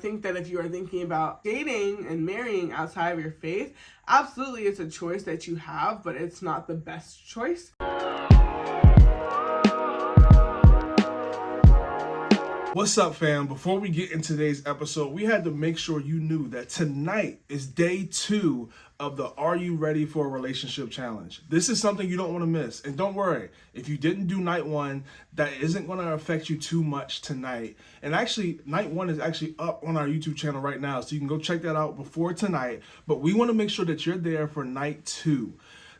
I think that if you are thinking about dating and marrying outside of your faith, absolutely it's a choice that you have, but it's not the best choice. What's up, fam? Before we get into today's episode, we had to make sure you knew that tonight is day 2 of the Are You Ready for a Relationship Challenge. This is something you don't want to miss. And don't worry, if you didn't do night 1, that isn't going to affect you too much tonight. And actually, night 1 is actually up on our YouTube channel right now, so you can go check that out before tonight. But we want to make sure that you're there for night 2.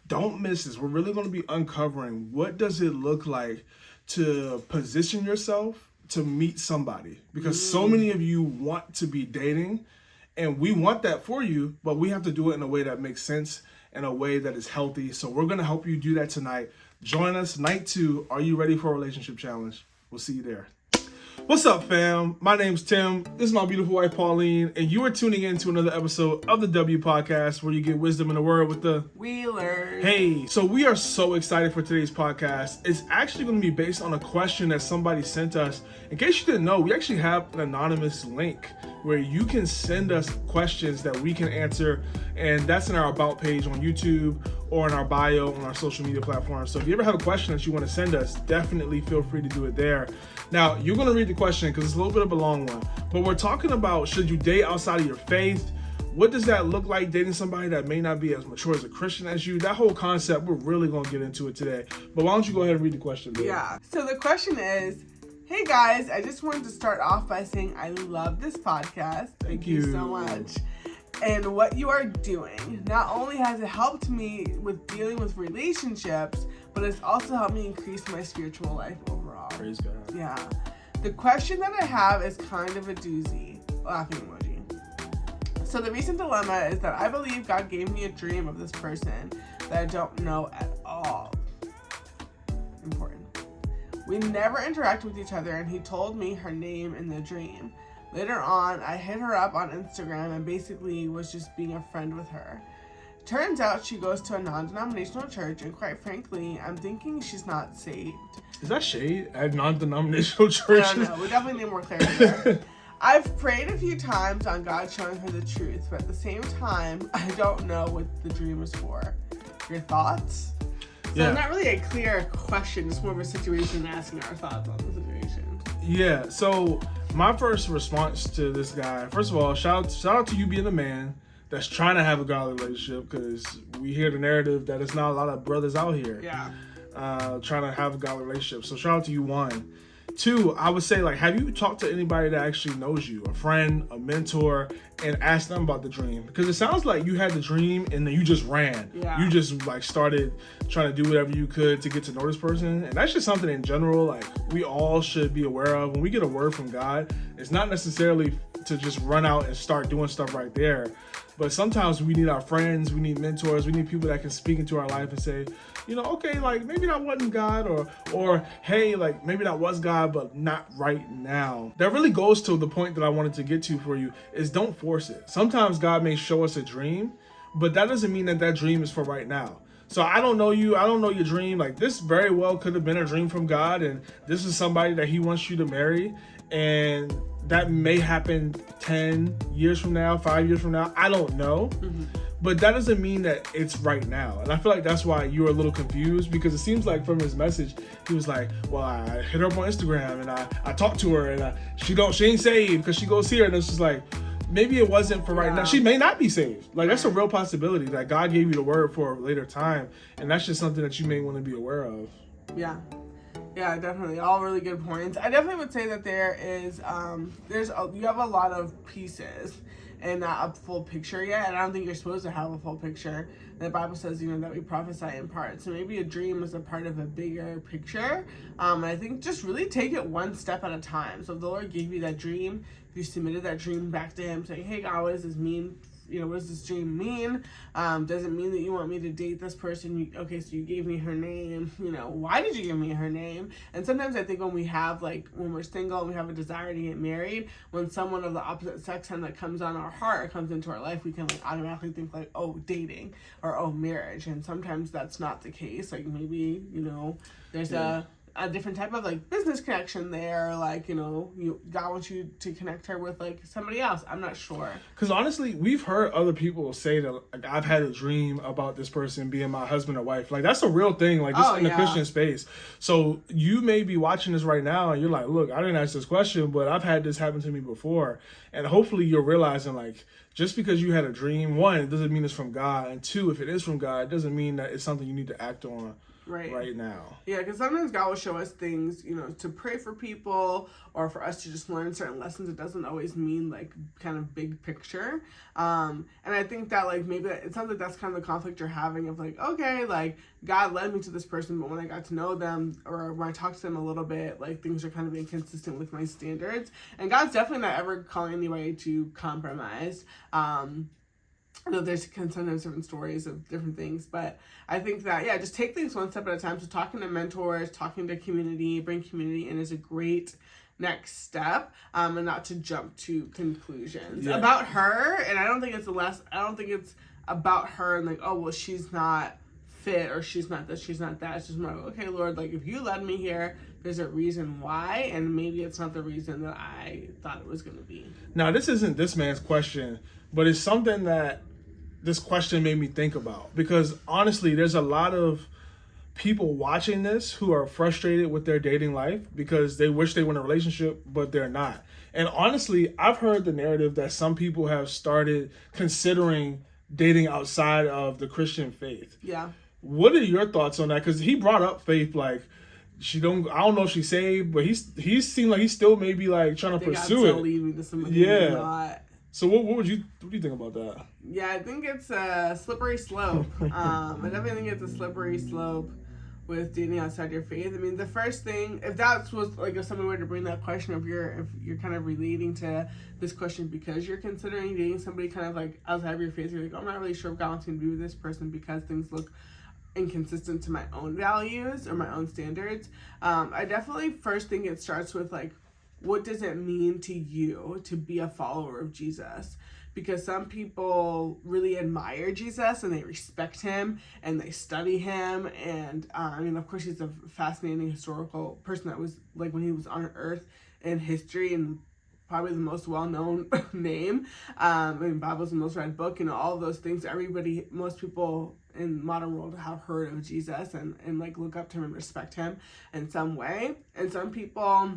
Don't miss this. We're really going to be uncovering what does it look like to position yourself to meet somebody, because so many of you want to be dating and we want that for you, but we have to do it in a way that makes sense, in a way that is healthy. So we're going to help you do that tonight. Join us night 2. Are you ready for a relationship challenge? We'll see you there. What's up, fam? My name's Tim. This is my beautiful wife, Pauline, and you are tuning in to another episode of the W Podcast, where you get wisdom in the word with the Wheelers. Hey, so we are so excited for today's podcast. It's actually going to be based on a question that somebody sent us. In case you didn't know, we actually have an anonymous link where you can send us questions that we can answer, and that's in our About page on YouTube or in our bio on our social media platforms. So if you ever have a question that you want to send us, definitely feel free to do it there. Now, you're going to read the question because it's a little bit of a long one, but we're talking about, should you date outside of your faith? What does that look like, dating somebody that may not be as mature as a Christian as you? That whole concept, we're really going to get into it today. But why don't you go ahead and read the question, babe? Yeah. So the question is, hey guys, I just wanted to start off by saying I love this podcast. Thank you so much. And what you are doing. Not only has it helped me with dealing with relationships, but it's also helped me increase my spiritual life overall. Praise God. Yeah. The question that I have is kind of a doozy. Laughing emoji. So the recent dilemma is that I believe God gave me a dream of this person that I don't know at all. Important. We never interact with each other, and he told me her name in the dream. Later on, I hit her up on Instagram and basically was just being a friend with her. Turns out she goes to a non-denominational church, and quite frankly, I'm thinking she's not saved. Is that shade at non-denominational churches? I don't know. We definitely need more clarity there. I've prayed a few times on God showing her the truth, but at the same time, I don't know what the dream is for. Your thoughts? So Yeah. not really a clear question, it's more of a situation asking our thoughts on the situation. Yeah, so my first response to this guy, first of all, shout out to you being a man that's trying to have a godly relationship, because we hear the narrative that it's not a lot of brothers out here trying to have a godly relationship. So shout out to you, 1. 2, I would say, like, have you talked to anybody that actually knows you, a friend, a mentor, and asked them about the dream? Because it sounds like you had the dream and then you just ran. Yeah. You just like started trying to do whatever you could to get to know this person. And that's just something in general, like, we all should be aware of. When we get a word from God, it's not necessarily to just run out and start doing stuff right there. But sometimes we need our friends, we need mentors, we need people that can speak into our life and say, you know, okay, like, maybe that wasn't God, or hey, like, maybe that was God, but not right now. That really goes to the point that I wanted to get to for you, is don't force it. Sometimes God may show us a dream, but that doesn't mean that that dream is for right now. So I don't know you, I don't know your dream. Like, this very well could have been a dream from God, and this is somebody that he wants you to marry, and that may happen 10 years from now, 5 years from now. I don't know. Mm-hmm. But that doesn't mean that it's right now. And I feel like that's why you were a little confused, because it seems like from his message, he was like, well, I hit her up on Instagram and I talked to her, and she ain't saved because she goes here. And it's just like, maybe it wasn't for right now. She may not be saved. Like, that's a real possibility that God gave you the word for a later time. And that's just something that you may want to be aware of. Yeah. Yeah, definitely. All really good points. I definitely would say that there is, you have a lot of pieces and not a full picture yet. And I don't think you're supposed to have a full picture. The Bible says, that we prophesy in part. So maybe a dream is a part of a bigger picture. And I think just really take it one step at a time. So if the Lord gave you that dream, if you submitted that dream back to him saying, hey God, what does this mean? What does this dream mean? Does it mean that you want me to date this person? Okay, so you gave me her name. Why did you give me her name? And sometimes I think when we're single and we have a desire to get married, when someone of the opposite sex that comes on our heart or comes into our life, we can automatically think oh, dating or oh, marriage. And sometimes that's not the case. Like maybe, there's a a different type of like business connection there, like, you know, God wants you to connect her with like somebody else. I'm not sure. Because honestly, we've heard other people say that, like, I've had a dream about this person being my husband or wife. Like, that's a real thing, like, just in the Christian space. So you may be watching this right now and you're like, look, I didn't ask this question, but I've had this happen to me before. And hopefully you're realizing, like, just because you had a dream, one, it doesn't mean it's from God. And two, if it is from God, it doesn't mean that it's something you need to act on right now. Yeah, because sometimes God will show us things, you know, to pray for people or for us to just learn certain lessons. It doesn't always mean like kind of big picture. And I think that like maybe it sounds like that's kind of the conflict you're having of like, okay, like God led me to this person, but when I got to know them or when I talked to them a little bit, like things are kind of inconsistent with my standards. And God's definitely not ever calling anybody to compromise. I know there's sometimes different stories of different things, but I think that, yeah, just take things one step at a time. So talking to mentors, talking to community, bring community in is a great next step, and not to jump to conclusions about her. And I don't think it's about her and like, oh, well, she's not fit or she's not this, she's not that. It's just more, okay, Lord, like if you led me here, there's a reason why, and maybe it's not the reason that I thought it was going to be. Now, this isn't this man's question, but it's something that this question made me think about, because honestly, there's a lot of people watching this who are frustrated with their dating life because they wish they were in a relationship, but they're not. And honestly, I've heard the narrative that some people have started considering dating outside of the Christian faith. Yeah. What are your thoughts on that? Because he brought up faith, like I don't know if she's saved, but he seemed like he still may be like trying to pursue it. Lead me to somebody not. So what do you think about that? Yeah, I think it's a slippery slope. I definitely think it's a slippery slope with dating outside your faith. I mean, the first thing, if that was like if someone were to bring that question, if you're kind of relating to this question because you're considering dating somebody kind of like outside of your faith, you're like, I'm not really sure if God wants me to be with this person because things look inconsistent to my own values or my own standards. I definitely first think it starts with like, what does it mean to you to be a follower of Jesus? Because some people really admire Jesus and they respect him and they study him. And I mean, of course, he's a fascinating historical person that was like when he was on earth in history and probably the most well-known name. I mean, Bible's the most read book, you know, all of those things. Most people in modern world have heard of Jesus and like look up to him and respect him in some way. And some people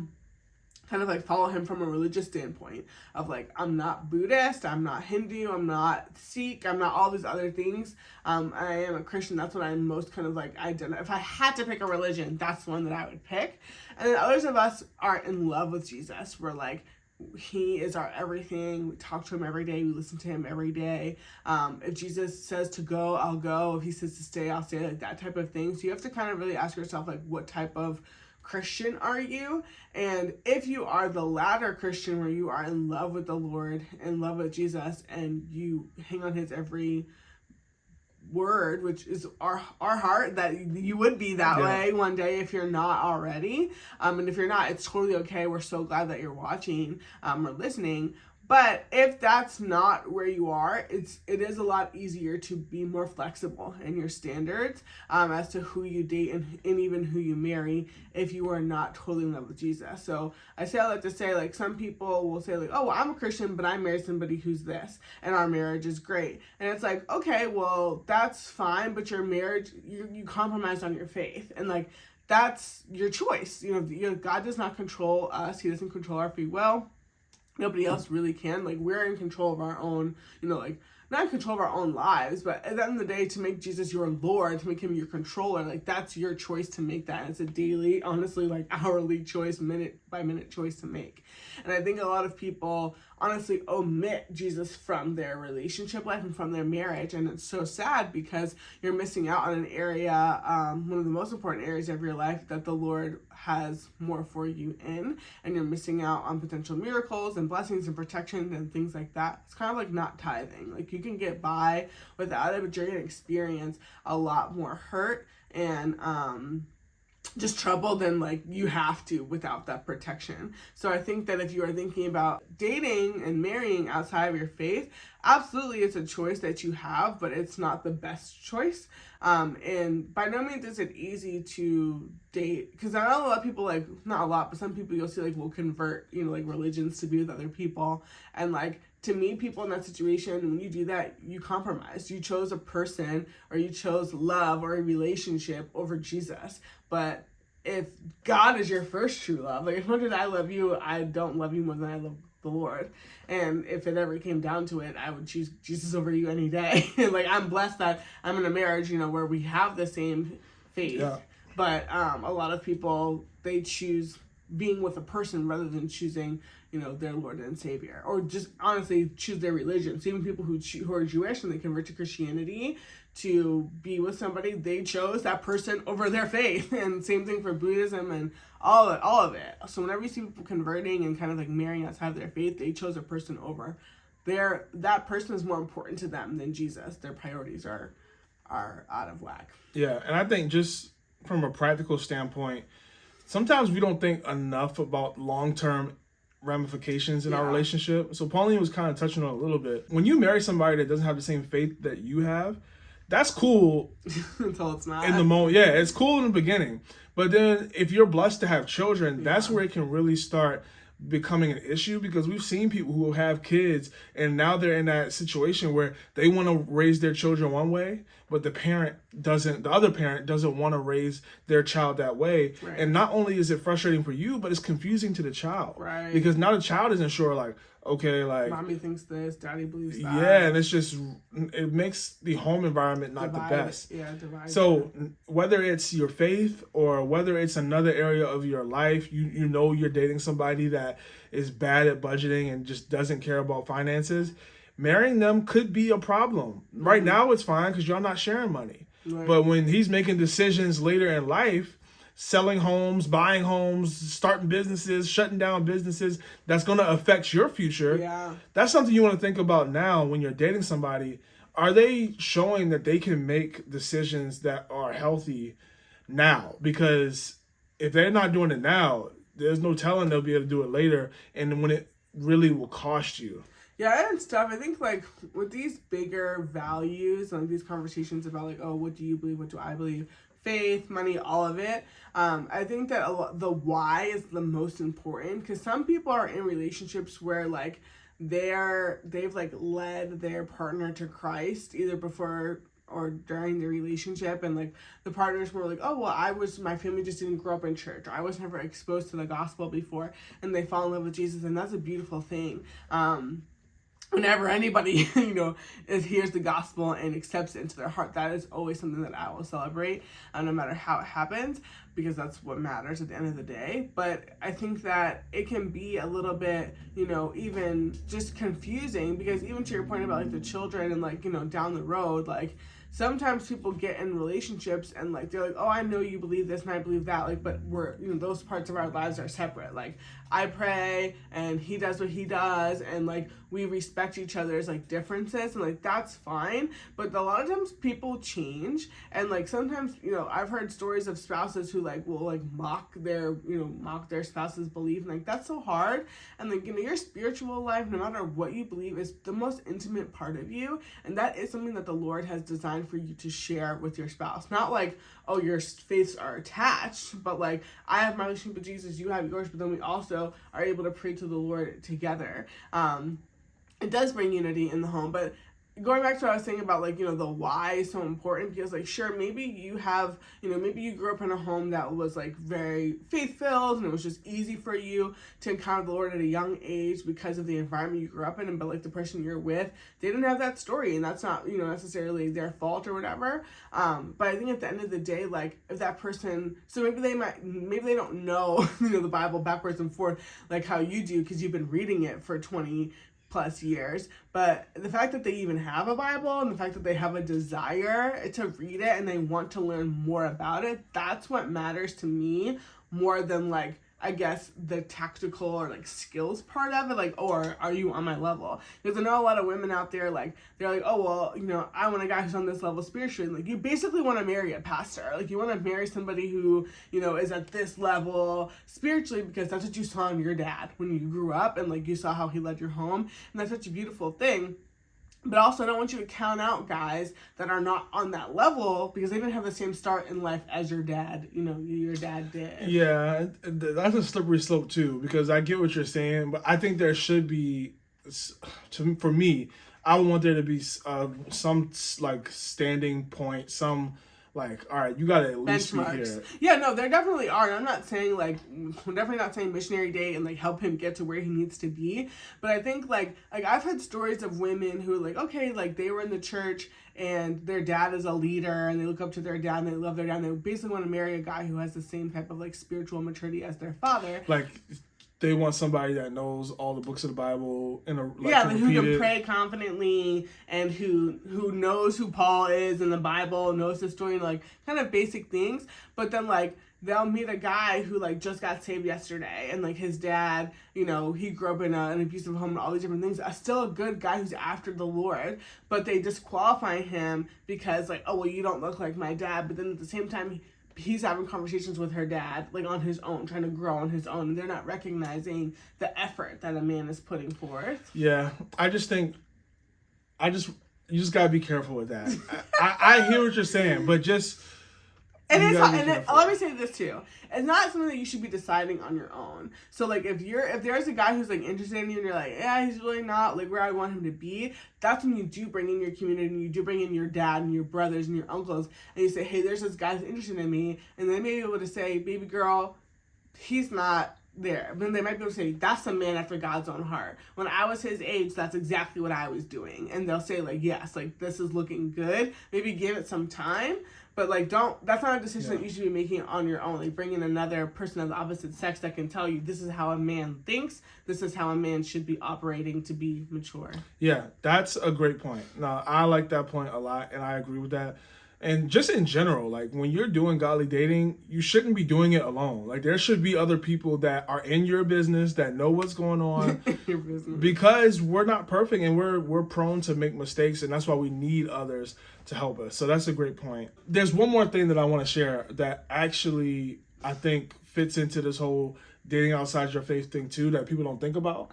kind of like follow him from a religious standpoint of like, I'm not Buddhist, I'm not Hindu, I'm not Sikh, I'm not all these other things. I am a Christian. That's what I'm most kind of like identify. If I had to pick a religion, that's one that I would pick. And then others of us are in love with Jesus. We're like, he is our everything. We talk to him every day. We listen to him every day. If Jesus says to go, I'll go. If he says to stay, I'll stay, like that type of thing. So you have to kind of really ask yourself, like, what type of Christian are you? And if you are the latter Christian where you are in love with the Lord, in love with Jesus, and you hang on his every word, which is our heart, that you would be that way one day if you're not already. And if you're not, it's totally okay. We're so glad that you're watching or listening. But if that's not where you are, it is a lot easier to be more flexible in your standards as to who you date and even who you marry if you are not totally in love with Jesus. So I like to say, like, some people will say, like, oh, well, I'm a Christian, but I married somebody who's this, and our marriage is great. And it's like, okay, well, that's fine, but your marriage, you compromise on your faith. And, like, that's your choice. You know, God does not control us. He doesn't control our free will. Nobody else really can. Like, we're in control of our own, you know, like, not in control of our own lives, but at the end of the day, to make Jesus your Lord, to make him your controller, like, that's your choice to make that. It's a daily, honestly, like, hourly choice, minute by minute choice to make. And I think a lot of people honestly omit Jesus from their relationship life and from their marriage. And it's so sad because you're missing out on an area, one of the most important areas of your life that the Lord has more for you in. And you're missing out on potential miracles and blessings and protection and things like that. It's kind of like not tithing. Like, you can get by without it, but you're going to experience a lot more hurt and just trouble, then like you have to without that protection. So I think that if you are thinking about dating and marrying outside of your faith, absolutely it's a choice that you have, but it's not the best choice. And by no means is it easy to date, because I know a lot of people, like, not a lot, but some people you'll see like will convert, like religions to be with other people. And like, to me, people in that situation, when you do that, you compromise. You chose a person, or you chose love or a relationship over Jesus. But if God is your first true love, like as much as I love you, I don't love you more than I love the Lord. And if it ever came down to it, I would choose Jesus over you any day. Like, I'm blessed that I'm in a marriage, where we have the same faith. Yeah. But a lot of people, they choose being with a person rather than choosing, their Lord and Savior, or just honestly choose their religion. So even people who are Jewish and they convert to Christianity to be with somebody, they chose that person over their faith. And same thing for Buddhism and all of it. So whenever you see people converting and kind of like marrying outside of their faith, they chose a person over. That person is more important to them than Jesus. Their priorities are out of whack. Yeah, and I think just from a practical standpoint, sometimes we don't think enough about long-term ramifications in our relationship. So Pauline was kind of touching on it a little bit. When you marry somebody that doesn't have the same faith that you have, that's cool until it's not. In the moment. Yeah, it's cool in the beginning. But then if you're blessed to have children, that's where it can really start becoming an issue, because we've seen people who have kids and now they're in that situation where they want to raise their children one way, but the other parent doesn't want to raise their child that way. Right. And not only is it frustrating for you, but it's confusing to the child. Right. Because now the child isn't sure, like, okay, like, mommy thinks this, daddy believes that. Yeah, and it makes the home environment not the best. Yeah, divided. So whether it's your faith or whether it's another area of your life, you're dating somebody that is bad at budgeting and just doesn't care about finances, marrying them could be a problem. Mm-hmm. Right now it's fine because y'all not sharing money. Right. But when he's making decisions later in life, selling homes, buying homes, starting businesses, shutting down businesses, that's going to affect your future. Yeah. That's something you want to think about now when you're dating somebody. Are they showing that they can make decisions that are healthy now? Because if they're not doing it now, there's no telling they'll be able to do it later, and when it really will cost you. Yeah, and stuff. I think, like, with these bigger values, like these conversations about, like, oh, what do you believe? What do I believe? Faith, money, all of it. I think that the why is the most important, because some people are in relationships where, like, they've like led their partner to Christ either before or during the relationship, and like the partners were like, oh well, my family just didn't grow up in church, or I was never exposed to the gospel before, and they fall in love with Jesus, and that's a beautiful thing. Whenever anybody, hears the gospel and accepts it into their heart, that is always something that I will celebrate, no matter how it happens, because that's what matters at the end of the day. But I think that it can be a little bit, even just confusing, because even to your point about like the children and like, down the road, like sometimes people get in relationships and like they're like, oh, I know you believe this and I believe that, like, but we're, those parts of our lives are separate. Like I pray and he does what he does, and like we respect each other's like differences, and like that's fine. But a lot of times people change, and like sometimes I've heard stories of spouses who like will like mock their spouse's belief, and like that's so hard. And like your spiritual life, no matter what you believe, is the most intimate part of you, and that is something that the Lord has designed for you to share with your spouse. Not like, oh, your faiths are attached, but like I have my relationship with Jesus, you have yours, but then we also are able to pray to the Lord together. It does bring unity in the home. But going back to what I was saying about like, the why is so important, because like, sure, maybe you have, maybe you grew up in a home that was like very faith-filled and it was just easy for you to encounter the Lord at a young age because of the environment you grew up in, but like the person you're with, they didn't have that story, and that's not, necessarily their fault or whatever. But I think at the end of the day, like if that person, so maybe they don't know, the Bible backwards and forth like how you do, because you've been reading it for 20+ years, but the fact that they even have a Bible and the fact that they have a desire to read it and they want to learn more about it, that's what matters to me more than like I guess, the tactical or like skills part of it, like, or are you on my level? Because I know a lot of women out there, like, they're like, oh, well, you know, I want a guy who's on this level spiritually. Like, you basically want to marry a pastor. Like, you want to marry somebody who, you know, is at this level spiritually, because that's what you saw in your dad when you grew up, and like you saw how he led your home, and that's such a beautiful thing. But also, I don't want you to count out guys that are not on that level because they didn't have the same start in life as your dad, you know, your dad did. Yeah, that's a slippery slope too, because I get what you're saying, but I think there should be, for me, I want there to be some like standing point, some like, all right, you got to at least be here. Yeah, no, there definitely are. And I'm not saying like, I'm definitely not saying missionary date and like help him get to where he needs to be. But I think like I've heard stories of women who like, okay, like they were in the church and their dad is a leader and they look up to their dad and they love their dad and they basically want to marry a guy who has the same type of like spiritual maturity as their father. Like, they want somebody that knows all the books of the Bible in a who can pray confidently and who knows who Paul is in the Bible, knows the story, like kind of basic things. But then like they'll meet a guy who like just got saved yesterday and like his dad, you know, he grew up in an abusive home and all these different things. Still a good guy who's after the Lord, but they disqualify him because like, oh well, you don't look like my dad. But then at the same time, he's having conversations with her dad, like on his own, trying to grow on his own. And they're not recognizing the effort that a man is putting forth. Yeah, I just think, you just gotta be careful with that. I hear what you're saying, but just. And it's let me say this too. It's not something that you should be deciding on your own. So like if there's a guy who's like interested in you and you're like, yeah, he's really not like where I want him to be, that's when you do bring in your community and you do bring in your dad and your brothers and your uncles and you say, hey, there's this guy who's interested in me, and they may be able to say, baby girl, he's not there. But then they might be able to say, that's a man after God's own heart. When I was his age, that's exactly what I was doing. And they'll say like, yes, like this is looking good. Maybe give it some time. But like, that's not a decision that you should be making on your own. Like, bring in another person of the opposite sex that can tell you this is how a man thinks, this is how a man should be operating to be mature. Yeah, that's a great point. No, I like that point a lot, and I agree with that. And just in general, like when you're doing godly dating, you shouldn't be doing it alone. Like there should be other people that are in your business that know what's going on. Your business. Because we're not perfect and we're prone to make mistakes, and that's why we need others to help us. So that's a great point. There's one more thing that I want to share that actually I think fits into this whole dating outside your faith thing too, that people don't think about.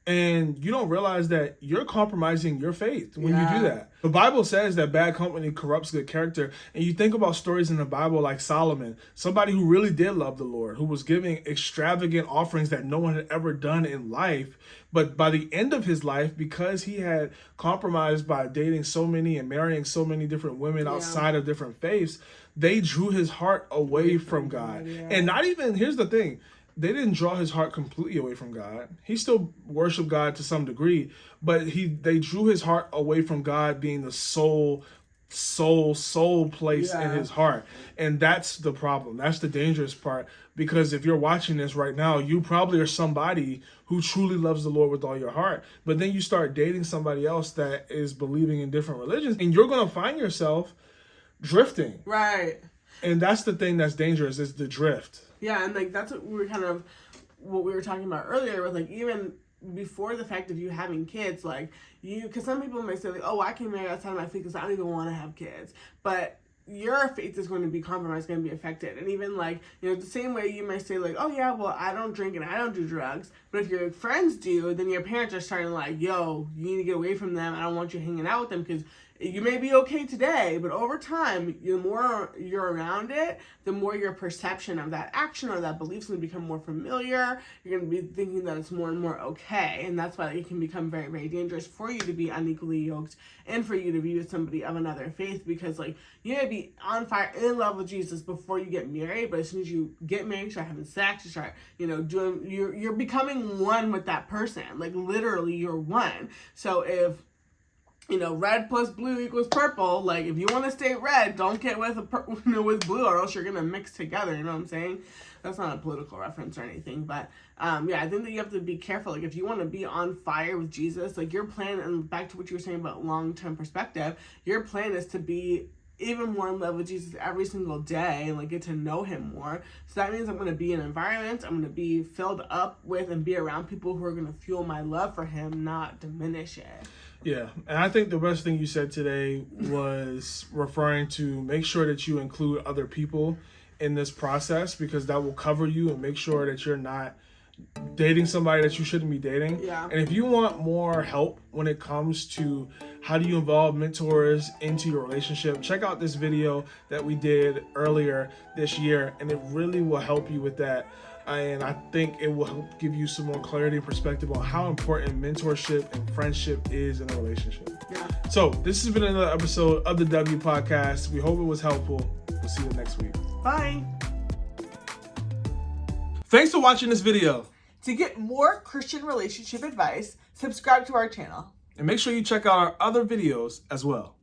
And you don't realize that you're compromising your faith when you do that. The Bible says that bad company corrupts good character. And you think about stories in the Bible like Solomon, somebody who really did love the Lord, who was giving extravagant offerings that no one had ever done in life. But by the end of his life, because he had compromised by dating so many and marrying so many different women outside of different faiths, they drew his heart away from God. And not even, here's the thing, they didn't draw his heart completely away from God. He still worshiped God to some degree, but they drew his heart away from God being the sole place in his heart. And that's the problem. That's the dangerous part. Because if you're watching this right now, you probably are somebody who truly loves the Lord with all your heart. But then you start dating somebody else that is believing in different religions, and you're going to find yourself drifting. Right. And that's the thing that's dangerous, is the drift. Yeah, and like that's what we were talking about earlier with like even before the fact of you having kids, like because some people may say like, oh, I can marry outside of my faith because I don't even want to have kids, but your faith is going to be compromised, going to be affected. And even like, you know, the same way you might say like, oh yeah, well, I don't drink and I don't do drugs, but if your friends do, then your parents are starting like, yo, you need to get away from them. I don't want you hanging out with them, because you may be okay today, but over time, the more you're around it, the more your perception of that action or that belief is going to become more familiar. You're going to be thinking that it's more and more okay. And that's why it can become very, very dangerous for you to be unequally yoked and for you to be with somebody of another faith, because like you may be on fire, in love with Jesus before you get married, but as soon as you get married, you start having sex, you start, you know, you're becoming one with that person. Like literally you're one. So if, you know, red plus blue equals purple, like if you want to stay red, don't get with with blue, or else you're gonna mix together. You know what I'm saying? That's not a political reference or anything, but yeah, I think that you have to be careful. Like if you want to be on fire with Jesus, like your plan, and back to what you were saying about long-term perspective, your plan is to be even more in love with Jesus every single day and like get to know him more. So that means I'm going to be in environments, I'm going to be filled up with and be around people who are going to fuel my love for him, not diminish it. Yeah, and I think the best thing you said today was referring to make sure that you include other people in this process, because that will cover you and make sure that you're not dating somebody that you shouldn't be dating. Yeah. And if you want more help when it comes to how do you involve mentors into your relationship, check out this video that we did earlier this year, and it really will help you with that. And I think it will help give you some more clarity and perspective on how important mentorship and friendship is in a relationship. Yeah. So this has been another episode of the W Podcast. We hope it was helpful. We'll see you next week. Bye. Thanks for watching this video. To get more Christian relationship advice, subscribe to our channel. And make sure you check out our other videos as well.